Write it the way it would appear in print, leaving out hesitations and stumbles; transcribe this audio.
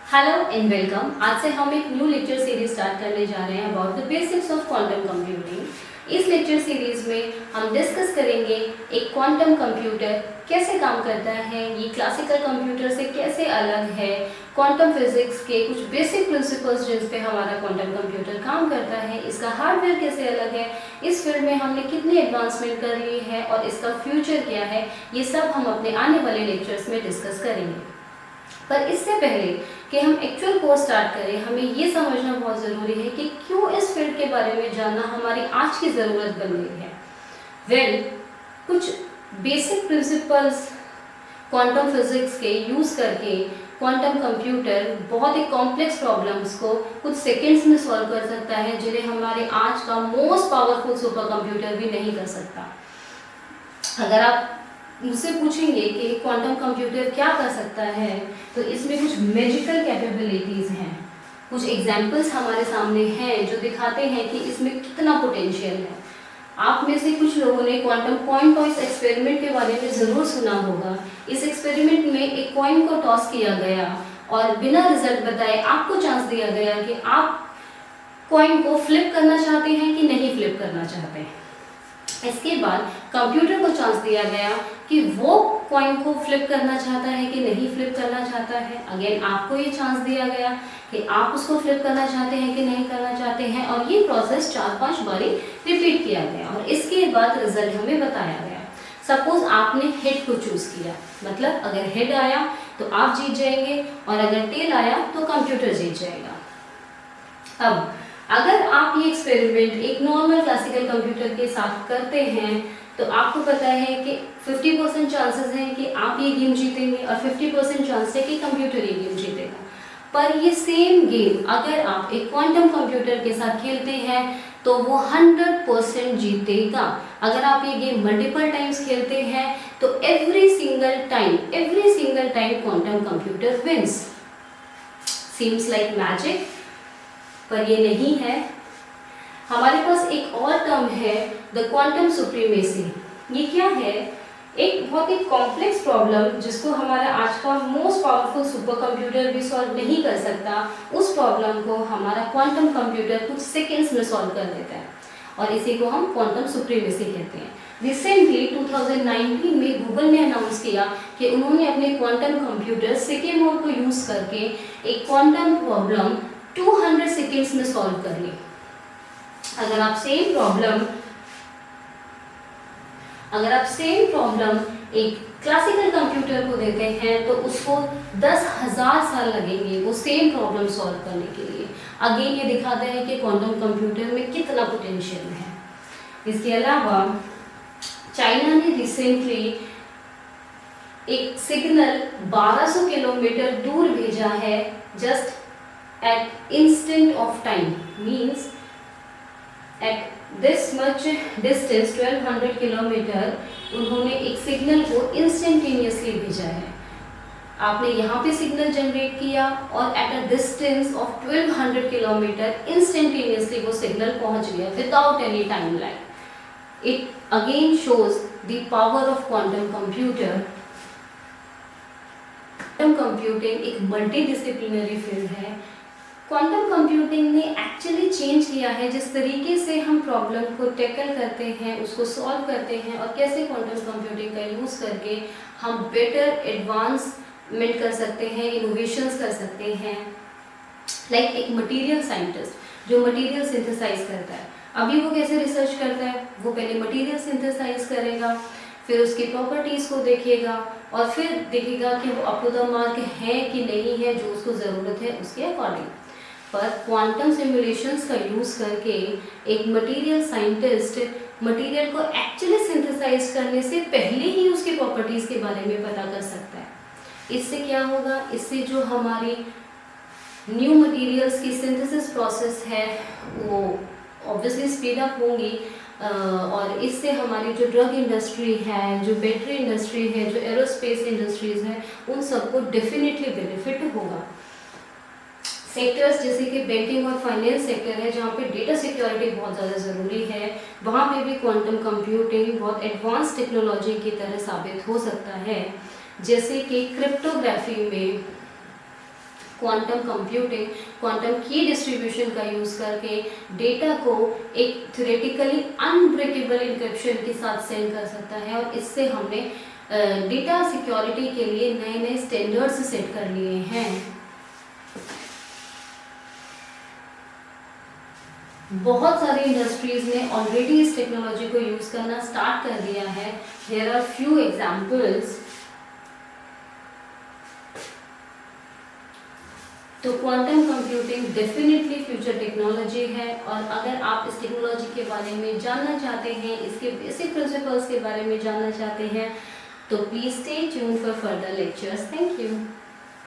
Hello and welcome. आज से हम एक न्यू लेक्चर सीरीज स्टार्ट करने जा रहे हैं about the basics of quantum computing. इस लेक्चर सीरीज में हम डिस्कस करेंगे एक क्वांटम कंप्यूटर कैसे काम करता है, ये क्लासिकल कंप्यूटर से कैसे अलग है, क्वांटम फिजिक्स के कुछ बेसिक प्रिंसिपल्स जिन पे हमारा क्वांटम कंप्यूटर काम करता है, इसका हार्डवेयर कैसे अलग है, इस फील्ड में हमने कितनी एडवांसमेंट कर ली है और इसका फ्यूचर क्या है, ये सब हम अपने आने वाले लेक्चर्स में डिस्कस करेंगे। पर इससे पहले कि हम एक्चुअल कोर्स स्टार्ट करें, हमें ये समझना बहुत ज़रूरी है कि क्यों इस फील्ड के बारे में जानना हमारी आज की ज़रूरत बन गई है। कुछ बेसिक प्रिंसिपल्स क्वांटम फिजिक्स के यूज़ करके क्वांटम कंप्यूटर बहुत ही कॉम्प्लेक्स प्रॉब्लम्स को कुछ सेकेंड्स में सॉल्व कर सकता है, जिन्हें हमारे आज का मोस्ट पावरफुल सुपर कंप्यूटर भी नहीं कर सकता। अगर आप मुझसे पूछेंगे कि क्वांटम कंप्यूटर क्या कर सकता है, तो इसमें कुछ मैजिकल कैपेबिलिटीज़ हैं, कुछ एग्जाम्पल्स हमारे सामने हैं जो दिखाते हैं कि इसमें कितना पोटेंशियल है। आप में से कुछ लोगों ने क्वांटम कॉइन टॉस एक्सपेरिमेंट के बारे में ज़रूर सुना होगा। इस एक्सपेरिमेंट में एक कॉइन को टॉस किया गया और बिना रिजल्ट बताए आपको चांस दिया गया कि आप कॉइन को फ्लिप करना चाहते हैं कि नहीं फ्लिप करना चाहते हैं। इसके बाद कंप्यूटर को चांस दिया गया कि वो कॉइन को फ्लिप करना चाहता है कि नहीं फ्लिप करना चाहता है। अगेन आपको ये चांस दिया गया कि आप उसको फ्लिप करना चाहते हैं कि नहीं करना चाहते हैं, और ये प्रोसेस 4-5 बारी रिपीट किया गया और इसके बाद रिजल्ट हमें बताया गया। सपोज आपने हेड को चूज किया, मतलब अगर हेड आया तो आप जीत जाएंगे और अगर टेल आया तो कंप्यूटर जीत जाएगा। अब अगर आप ये एक्सपेरिमेंट एक नॉर्मल क्लासिकल कंप्यूटर के साथ करते हैं तो आपको पता है कि 50% चांसेस हैं कि आप ये गेम जीतेंगे और 50% चांस है कि कंप्यूटर ये गेम जीतेगा। पर ये सेम गेम अगर आप एक क्वांटम कंप्यूटर के साथ खेलते हैं तो वो 100% जीतेगा। अगर आप ये गेम मल्टीपल टाइम्स खेलते हैं तो every single time quantum computer wins. Seems like magic, पर ये नहीं है। हमारे पास एक और टर्म है द क्वांटम सुप्रीमेसी। ये क्या है? एक बहुत ही कॉम्प्लेक्स प्रॉब्लम जिसको हमारा आज का मोस्ट पावरफुल सुपर कंप्यूटर भी सॉल्व नहीं कर सकता, उस प्रॉब्लम को हमारा क्वांटम कंप्यूटर कुछ सेकेंड्स में सॉल्व कर देता है और इसी को हम क्वांटम सुप्रीमेसी कहते हैं। रिसेंटली 2019 में गूगल ने अनाउंस किया कि उन्होंने अपने क्वांटम कंप्यूटर सिकेमोर को यूज करके एक क्वांटम प्रॉब्लम 200 सेकेंड्स में सॉल्व कर ली। अगर आप सेम प्रॉब्लम एक क्लासिकल कंप्यूटर को देते हैं तो उसको 10,000 साल लगेंगे वो सेम प्रॉब्लम सॉल्व करने के लिए। अगेन ये दिखाते हैं कि क्वांटम कंप्यूटर में कितना पोटेंशियल है। इसके अलावा चाइना ने रिसेंटली एक सिग्नल 1200 किलोमीटर दूर भेजा है, just at instant of time, means at this much distance 1200 kilometre उन्होंने एक सिग्नल को इंस्टेंटेनियसली भेजा है। आपने यहाँ पे सिग्नल जनरेट किया और at a distance of 1200 kilometre instantaneously वो सिग्नल पहुँच गया without any time lag. It again shows the power of quantum computer. Quantum computing एक मल्टी डिसिप्लिनरी फील्ड है। क्वांटम कंप्यूटिंग ने एक्चुअली चेंज किया है जिस तरीके से हम प्रॉब्लम को टैकल करते हैं, उसको सॉल्व करते हैं और कैसे क्वांटम कंप्यूटिंग का यूज़ करके हम बेटर एडवांसमेंट कर सकते हैं, इनोवेशंस कर सकते हैं। लाइक एक मटेरियल साइंटिस्ट जो मटेरियल सिंथेसाइज करता है, अभी वो कैसे रिसर्च करता है? वो पहले मटेरियल सिंथेसाइज करेगा, फिर उसकी प्रॉपर्टीज़ को देखेगा और फिर देखेगा कि वो अप टू द मार्क है कि नहीं है, जो उसको ज़रूरत है उसके अकॉर्डिंग। पर क्वांटम सिमुलेशंस का यूज़ करके एक मटेरियल साइंटिस्ट मटेरियल को एक्चुअली सिंथेसाइज करने से पहले ही उसकी प्रॉपर्टीज़ के बारे में पता कर सकता है। इससे क्या होगा? इससे जो हमारी न्यू मटेरियल्स की सिंथेसिस प्रोसेस है वो ऑब्वियसली स्पीड अप होंगी और इससे हमारी जो ड्रग इंडस्ट्री है, जो बैटरी इंडस्ट्री है, जो एरोस्पेस इंडस्ट्रीज है, उन सबको डेफिनेटली बेनिफिट होगा। सेक्टर्स जैसे कि बैंकिंग और फाइनेंस सेक्टर है जहाँ पे डेटा सिक्योरिटी बहुत ज़्यादा ज़रूरी है, वहाँ पे भी क्वांटम कंप्यूटिंग बहुत एडवांस टेक्नोलॉजी की तरह साबित हो सकता है। जैसे कि क्रिप्टोग्राफी में क्वांटम कंप्यूटिंग क्वांटम की डिस्ट्रीब्यूशन का यूज़ करके डेटा को एक थ्योरेटिकली अनब्रेकेबल इंक्रिप्शन के साथ सेंड कर सकता है, और इससे हमने डेटा सिक्योरिटी के लिए नए नए स्टैंडर्ड्स सेट कर लिए हैं। बहुत सारी इंडस्ट्रीज ने ऑलरेडी इस टेक्नोलॉजी को यूज करना स्टार्ट कर दिया है। There are few examples. तो quantum computing definitely future technology है, और अगर आप इस टेक्नोलॉजी के बारे में जानना चाहते हैं, इसके बेसिक प्रिंसिपल्स के बारे में जानना चाहते हैं, तो please stay tuned for further lectures. Thank you.